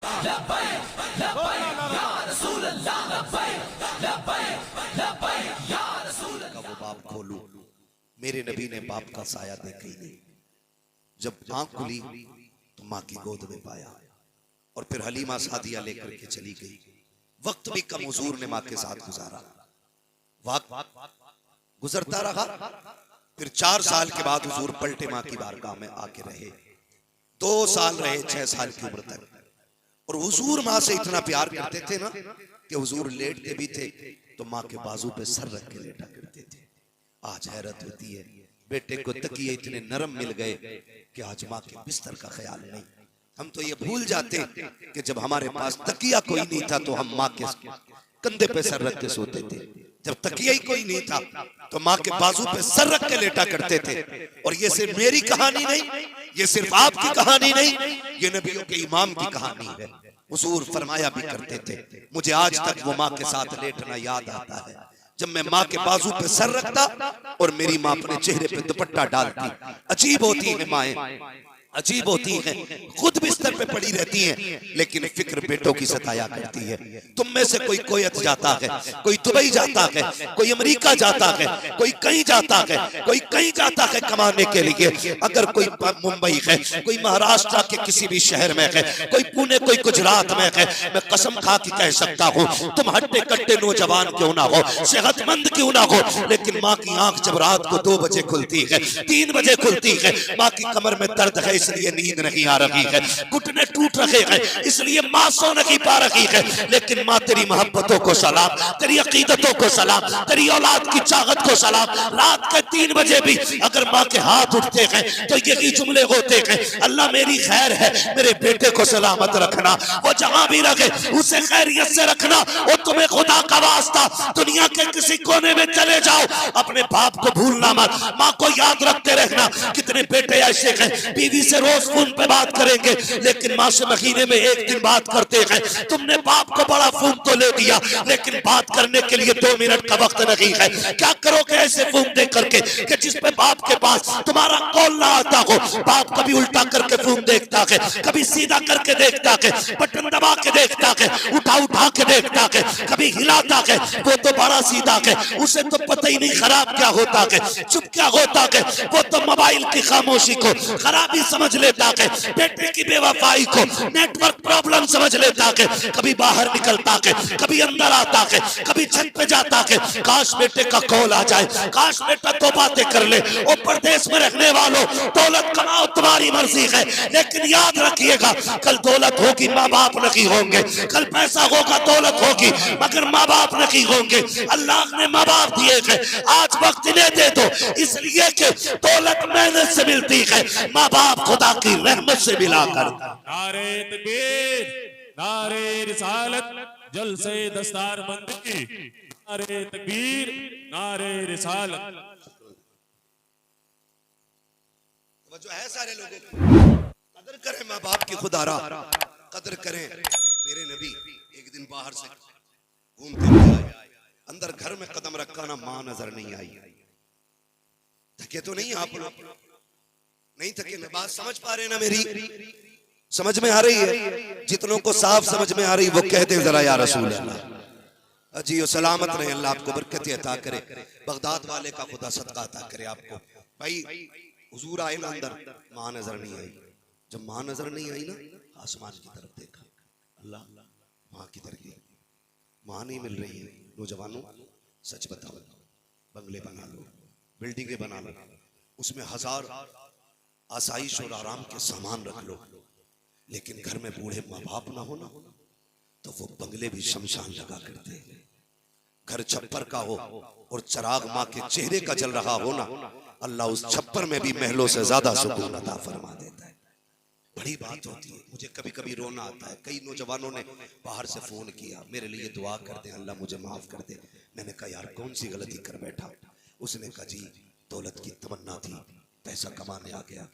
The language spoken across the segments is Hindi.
वो बाप खोलू, मेरे नबी ने बाप का साया देखा ही नहीं। जब आंख खुली तो माँ की गोद में पाया और फिर हलीमा सादिया लेकर के चली गई। वक्त भी कम हुजूर ने माँ के साथ गुजारा। वक्त गुजरता रहा। फिर 4 साल के बाद हुजूर पलटे माँ की बारगाह में आके रहे। 2 साल रहे, 6 साल की उम्र तक। और हुजूर माँ से इतना प्यार करते थे ना कि हुजूर लेटते भी थे तो माँ के बाजू पे सर रख के लेटा करते थे। आज हैरत होती है, बेटे को तकिए इतने नरम मिल गए कि आज माँ के बिस्तर का ख्याल नहीं। हम तो ये भूल जाते कि जब हमारे पास तकिया कोई नहीं था तो हम माँ के कंधे पे सर रख के सोते थे। जब तकिया ही कोई नहीं था तो माँ के बाजू पे सर रख के लेटा करते थे। और ये सिर्फ मेरी कहानी नहीं, ये सिर्फ आपकी कहानी नहीं, ये नबियों के इमाम की कहानी है। हुजूर फरमाया भी करते थे, मुझे आज तक वो माँ के साथ लेटना याद आता है जब मैं माँ के बाजू पे सर रखता और मेरी माँ अपने चेहरे पे दुपट्टा डालती। अजीब होती है माएं, अजीब होती हैं, खुद बिस्तर पे पड़ी रहती हैं लेकिन फिक्र बेटों की सताया करती है। तुम में से कोई कुवैत जाता है, कोई दुबई जाता है, कोई अमेरिका जाता है, कोई कहीं जाता है, कोई कहीं जाता है कमाने के लिए। अगर कोई मुंबई है, कोई महाराष्ट्र के किसी भी शहर में है, कोई पुणे, कोई गुजरात में है, मैं कसम खा के कह सकता हूँ तुम हट्टे कट्टे नौजवान क्यों ना हो, सेहतमंद क्यों ना हो, लेकिन माँ की आंख जब रात को 2 बजे खुलती है, 3 बजे खुलती है, माँ की कमर में दर्द है इसलिए नींद नहीं आ रही है, घुटने टूट रहे हैं इसलिए माँ सो नहीं पा रही है। लेकिन माँ तेरी मोहब्बतों को सलाम, तेरी अकीदतों को सलाम, तेरी औलाद की चाहत को सलाम। रात के 3 बजे भी अगर माँ के हाथ उठते हैं तो यही जुमले होते हैं, अल्लाह मेरी खैर है, मेरे बेटे को सलामत रखना, वो जहां भी रखे उसे खैरियत से रखना। और तुम्हें खुदा का वास्ता दुनिया के किसी कोने में चले जाओ, अपने बाप को भूलना मत, माँ को याद रखते रहना। कितने बेटे ऐसे हैं बीवी से रोज फोन पे बात करेंगे लेकिन माँ से महीने में 1 दिन बात करते हैं। तुमने बाप को बड़ा फोन तो ले दिया लेकिन बात करने के लिए 2 मिनट का वक्त नहीं है। क्या करोगे ऐसे फोन दे करके कि जिस पे बाप के पास तुम्हारा कॉल ना आता हो। बाप कभी उल्टा करके फोन देखता है, कभी सीधा करके देखता है, बटन दबा के देखता है, उठा उठा के देखता है, कभी हिलाता है। वो तो बड़ा सीधा है, उसे तो पता ही नहीं खराब क्या होता है, चुप क्या होता है। वो तो मोबाइल की खामोशी को खराबी समझ लेता है, बेटे की बेवफाई को नेटवर्क प्रॉब्लम समझ लेता है। कभी बाहर निकलता है, कभी अंदर आता है, कभी छत पे जाता है। काश बेटे का कॉल आ जाए, काश बेटा 2 बातें कर ले। और परदेश में रहने वालों, दौलत कमाओ तुम्हारी मर्जी है लेकिन याद रखिएगा कल दौलत होगी माँ बाप नहीं होंगे, कल पैसा होगा दौलत होगी मगर माँ बाप नहीं होंगे। अल्लाह ने माँ बाप दिए हैं, आज वक्त इन्हें दे दो इसलिए कि दौलत मेहनत से मिलती है, माँ बाप खुदा की रहमत से मिला कर। नारे तकबीर, नारे रिसालत, जलसे दस्तारबंदी, नारे तकबीर, नारे रिसालत। जो है सारे लोगों को कदर करें, माँ बाप की खुदारा कदर करें। मेरे नबी एक दिन बाहर से घूमते हुए आए, अंदर घर में कदम रखा ना माँ नजर नहीं आई। थके तो नहीं आप लोग? नहीं थके ना? बात समझ पा रहे ना मेरी? समझ में आ रही है? जितनों को साफ समझ में आ रही वो कहते हैं जरा या रसूल अल्लाह। जी सलामत रहे, अल्लाह आपको बरकत अता करे, बगदाद वाले का खुदा सदका अता करे आपको। भाई हुजूर आए ना अंदर, माँ नजर नहीं आई। जब माँ नजर नहीं आई ना, आसमान की तरफ देखा, अल्लाह माँ की तरफ, माँ नहीं मिल रही है। नौजवानों सच बताओ, बंगले बना लो, बिल्डिंगें बना लो, उसमें 1000 आसाइश और आराम के सामान रख लो, लेकिन घर में बूढ़े माँ बाप ना हो ना तो वो बंगले भी शमशान लगा करते हैं। घर छप्पर का हो और चिराग माँ के चेहरे का जल रहा हो ना, अल्लाह उस छप्पर में भी महलों से ज्यादा सुकून अता फरमा देता है। बड़ी बात होती है। मुझे कभी कभी रोना आता है। कई नौजवानों ने बाहर से फोन किया, मेरे लिए दुआ कर दे, अल्लाह मुझे माफ कर दे। मैंने कहा यार कौन सी गलती कर बैठा? उसने कहा जी दौलत की तमन्ना थी, पैसा कमाने आ गया,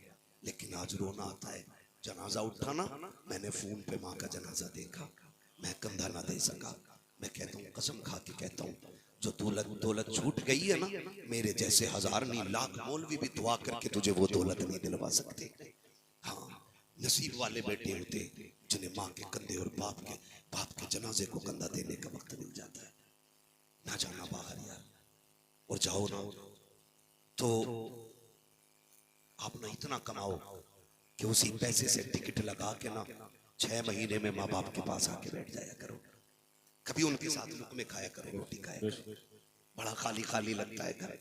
लेकिन आज रोना आता है। जनाजा उठा ना, मैंने फोन पे माँ का जनाजा देखा, मैं कंधा ना दे सका। मैं कहता हूँ, कसम खा के कहता हूँ, जो दौलत छूट गई है ना, मेरे जैसे 1000 नहीं 1,00,000 मौलवी भी दुआ करके तुझे वो दौलत नहीं दिलवा सकते। हाँ नसीब वाले बेटे होते जिन्हें माँ के कंधे और बाप के जनाजे को कंधा देने का वक्त मिल जाता है। ना जाना बाहर यार, और जाओ ना तो आप ना इतना कमाओ कि उसी पैसे से टिकट लगा के ना 6 महीने में माँ बाप के पास आके बैठ जाया करो। कभी उनके साथ लुकमे खाया करो, रोटी खाया करो। बड़ा खाली खाली लगता है घर,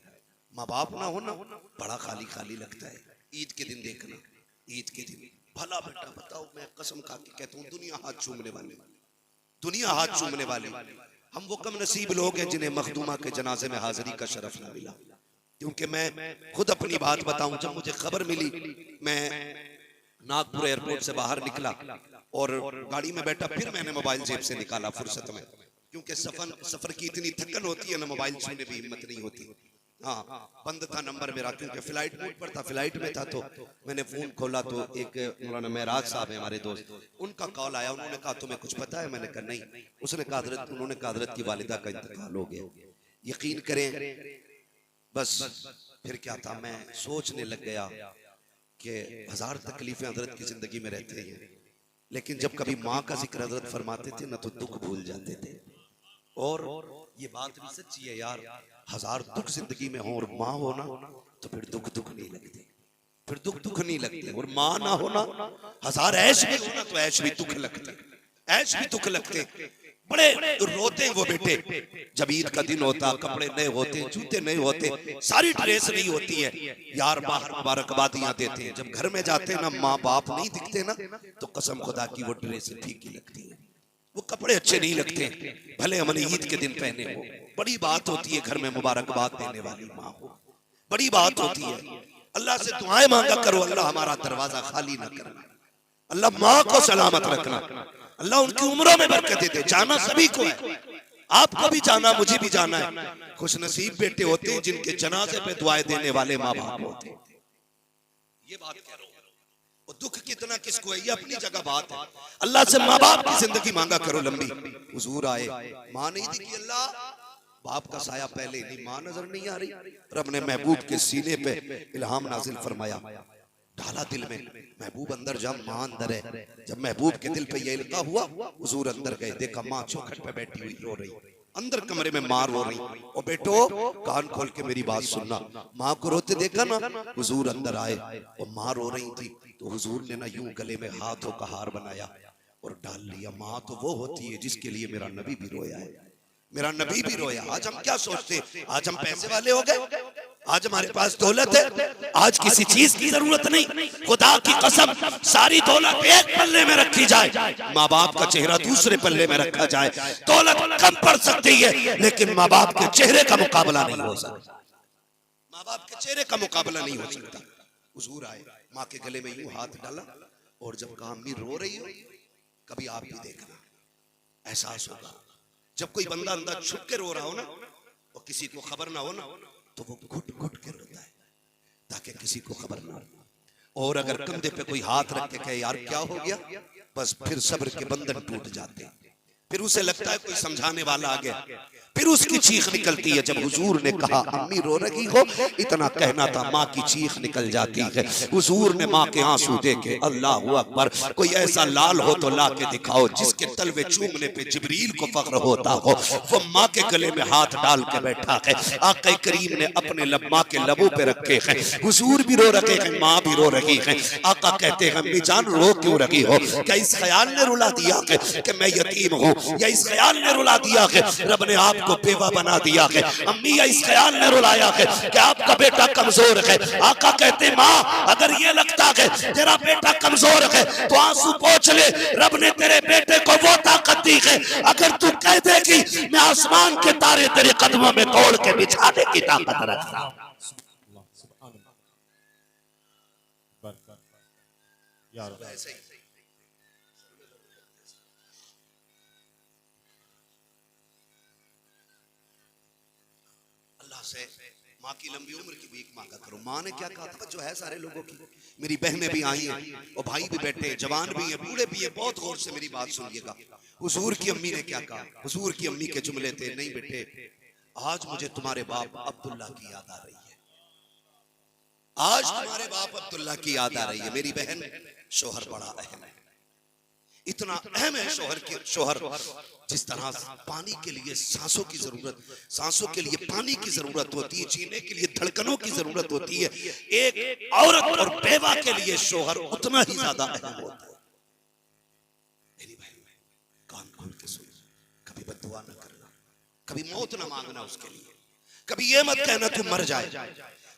माँ बाप ना हो ना बड़ा खाली खाली लगता है। ईद के दिन देखना, ईद के दिन भला बेटा बताओ, मैं कसम खा के कहता हूँ दुनिया हाथ चूमने वाले, दुनिया हाथ चूमने वाले हम वो कम नसीब लोग हैं जिन्हें मखदूमा के जनाजे में हाजिरी का शरफ ना मिला। क्योंकि मैं खुद अपनी बात बताऊं, जब मुझे खबर मिली, मैं नागपुर एयरपोर्ट से बाहर निकला और गाड़ी में बैठा, फिर मैंने मोबाइल जेब से निकाला फुर्सत में, क्योंकि सफर की इतनी थकन होती है ना, मोबाइल छूने भी हिम्मत नहीं होती। हाँ, बंद था नंबर मेरा, क्योंकि फ्लाइट मोड पर था, फ्लाइट में था। तो मैंने फोन खोला तो एक मौलाना महराज साहब है हमारे दोस्त, उनका कॉल आया। उन्होंने कहा तुम्हें कुछ पता है? मैंने कहा नहीं। उसने कहा हजरत, उन्होंने कहा हजरत की वालिदा का इंतकाल हो गया। यकीन करें, बस फिर क्या था, मैं सोचने लग गया कि 1000 तकलीफें हजरत की जिंदगी में रहती हैं, लेकिन जब कभी माँ का जिक्र हजरत फरमाते थे ना तो दुख भूल जाते थे। और ये बात भी सच्ची है यार, 1000 दुख जिंदगी में हो और माँ हो ना तो फिर दुख नहीं लगते, फिर दुख नहीं लगते। और माँ ना हो ना, 1000 ऐश भी हो ना तो ऐश भी दुख लगते, ऐश भी दुख लगते। बड़े रोते हैं वो बेटे जब ईद का दिन होता, कपड़े नए होते, जूते नए होते, सारी ड्रेस नहीं होती है यार, बाहर मुबारकबादियां देते हैं। जब घर में जाते हैं ना, माँ बाप नहीं दिखते ना, तो कसम खुदा की वो ड्रेस फीकी लगती है, वो कपड़े अच्छे नहीं लगते, भले हमने ईद के दिन पहने हो। बड़ी बात होती है घर में मुबारकबाद देने वाली माँ हो, बड़ी बात होती है। अल्लाह से दुआएं मांगा करो, अल्लाह हमारा दरवाजा खाली ना करना, अल्लाह माँ को सलामत रखना, अल्लाह उनकी उम्रों में बरकत दे। जाना सभी को है, आपको भी जाना, मुझे भी जाना है। खुश नसीब बेटे होते हैं जिनके जनाजे पे दुआएं देने वाले माँ बाप होते हैं। ये बात कह रहा हूं। और दुख कितना किसको है, ये अपनी जगह बात है। अल्लाह से माँ बाप की जिंदगी मांगा करो लंबी। हुजूर आए, माँ नहीं दिखी, अल्लाह बाप का साया पहले नहीं, माँ नजर नहीं आ रही। रब ने महबूब के सीने पे इल्हाम नाजिल फरमाया, डाला दिल में, महबूब अंदर जा, माँ अंदर है। जब महबूब के दिल पे ये इल्का हुआ, हुजूर अंदर गए, देखा माँ चौखट पे बैठी हुई रो रही, अंदर कमरे में माँ रो रही। और बेटो कान खोल के मेरी बात सुनना, माँ को रोते देखा ना, हुजूर अंदर आए और माँ रो रही थी, तो हुजूर ने ना यूं गले में हाथों का हार बनाया और डाल लिया। माँ तो वो होती है जिसके लिए मेरा नबी भी रोया है, मेरा नबी भी रोया। आज हम क्या सोचते, आज हम पैसे वाले हो गए, आज हमारे पास दौलत है, आज किसी चीज की जरूरत नहीं। खुदा की कसम, सारी दौलत एक पल्ले में रखी जाए, माँ बाप का चेहरा दूसरे पल्ले में रखा जाए। दौलत कम पड़ सकती है, लेकिन माँ बाप के चेहरे का मुकाबला नहीं हो सकता, माँ बाप के चेहरे का मुकाबला नहीं हो सकता। हुजूर आए, माँ के गले में यूं हाथ डाला, और जब कहा अम्मी रो रही हो, कभी आप भी देखना, एहसास होगा। जब कोई बंदा अंदर छुप के रो रहा हो ना, और किसी को खबर ना हो ना, तो वो घुट घुट के रोता है ताकि किसी को खबर ना हो। और अगर कंधे पे कोई हाथ रख के कहे यार क्या हो गया, बस फिर सब्र के बंधन टूट जाते हैं। फिर उसे लगता है कोई समझाने वाला आ गया, फिर उसकी चीख निकलती है। जब हुजूर ने कहा अम्मी रो रही हो, इतना कहना था, माँ की चीख निकल जाती है। हुजूर ने माँ के आंसू देखे, अल्लाह अकबर, कोई ऐसा लाल हो तो ला के दिखाओ जिसके तलवे चूमने पे जिब्रील को फख्र होता हो। वो माँ के गले में हाथ डाल के बैठा है, आका करीम ने अपने लब माँ के लबों पे रखे हैं। हुजूर भी रो रखे हैं, माँ भी रो रही है। आका कहते हैं अम्मी जान रो क्यों रही हो, क्या इस ख्याल ने रुला दिया है कि मैं यतीम हूँ, या इस ख्याल ने रुला दिया है रब ने आपको बेवा बना दिया है। अम्मी या इस ख्याल ने रुलाया है कि आपका बेटा कमजोर है। आका कहते माँ अगर ये लगता है तेरा बेटा कमजोर है तो आंसू पोंछ ले, रब ने तेरे बेटे को वो ताकत दी है, अगर तू कह देगी मैं आसमान के तारे तेरे कदमों में तोड़ के बिछाने की ताकत रखता हूं। से माँ की लंबी उम्र की भीख मांगा करो। माँ ने क्या कहा था, जो है सारे लोगों की, मेरी बहनें भी आई हैं और भाई भी बैठे हैं, जवान भी हैं, बूढ़े भी हैं, बहुत गौर से मेरी बात सुनिएगा। हुजूर की अम्मी ने क्या कहा, हुजूर की अम्मी के जुमले थे, नहीं बेटे आज मुझे तुम्हारे बाप अब्दुल्ला की याद आ रही है, आज तुम्हारे बाप अब्दुल्ला की याद आ रही है। मेरी बहन शोहर बड़ा अहम है, इतना अहम है शोहर के शोहर जिस तरह पानी के लिए सांसों की जरूरत, सांसों के लिए पानी की जरूरत होती है, जीने के लिए धड़कनों की जरूरत होती है, एक औरत और बेवा के लिए शोहर उतना ही ज्यादा अहम होता है। मेरी बहन, कान खोल के सुन, कभी बद्दुआ न करना, कभी मौत न मांगना उसके लिए, कभी ये मत कहना तू मर जाए,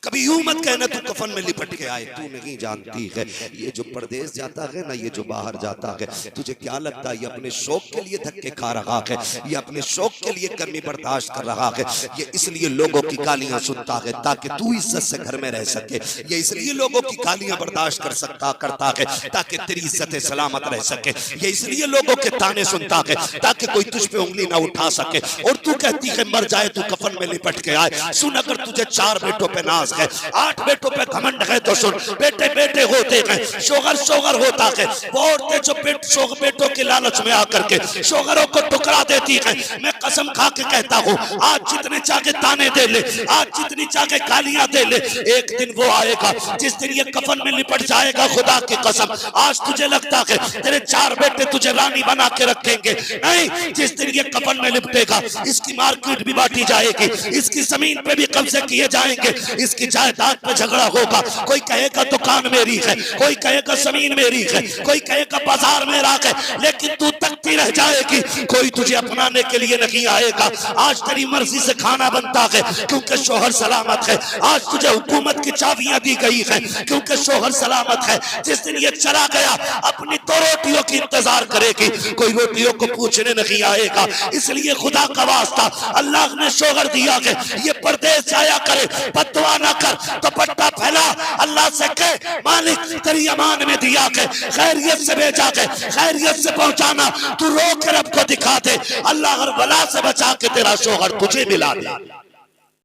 कभी यूं मत कहना तू कफन में लिपट के आए। तू नहीं जानती है ये जो परदेश जाता है ना, ये जो बाहर जाता है, तुझे क्या लगता है ये अपने शौक के लिए धक्के खा रहा है, ये अपने शौक के लिए कमी बर्दाश्त कर रहा है, ये इसलिए लोगों की गालियां सुनता है ताकि तू इज्जत से घर में रह सके, ये इसलिए लोगों की गालियां बर्दाश्त करता है ताकि तेरी इज्जत सलामत रह सके, ये इसलिए लोगों के ताने सुनता है ताकि कोई तुझ पे उंगली ना उठा सके। और तू कहती है मर जाए तू कफन में लिपट के आए। सुन, अगर तुझे 4 बेटों पे नाज है, 8 बेटों पे घमंड है तो सुन, बेटे बेटे होते हैं, शोहर शोहर होता है। वो औरतें जो बेटों के लालच में आकर के शोहरों को टुकरा देती है, मैं कसम खा के कहता हूँ, आज जितने चाहे ताने दे ले, आज जितनी चाहे गालियां दे ले, एक दिन वो आएगा जिस दिन ये कफन में लिपट जाएगा। खुदा की कसम, आज तुझे लगता है तेरे 4 बेटे तुझे रानी बना के रखेंगे, नहीं, जिस दिन ये कफन में लिपटेगा इसकी मार्केट भी बांटी जाएगी, इसकी जमीन पे भी कब्जे किए जाएंगे, इसकी जायदाद पे झगड़ा होगा। कोई कहेगा दुकान मेरी है, कोई कहेगा जमीन मेरी है, कोई कहेगा बाजार मेरा है, लेकिन तू तकती रह जाएगी, कोई तुझे अपनाने के लिए नहीं आएगा। आज तेरी मर्जी से खाना बनता है क्योंकि शोहर सलामत है, आज तुझे हुकूमत की चाबियां दी गई है क्योंकि शोहर सलामत है। जिस दिन ये चला गया अपनी 2 रोटियों की इंतजार करेगी, कोई रोटियों को पूछने नहीं आएगा। इसलिए खुदा का वास्ता अल्लाह ने शोहर दिया है, ये परदेश जाया करे, बद्दुआ ना कर, तो पट्टा फैला, अल्लाह से कह मालिक तेरी अमान में दिया के खैरियत से भेजा के खैरियत से पहुंचाना, तू रो के रब को दिखा दे, अल्लाह हर बला से बचा के तेरा शोहर तुझे मिला दे।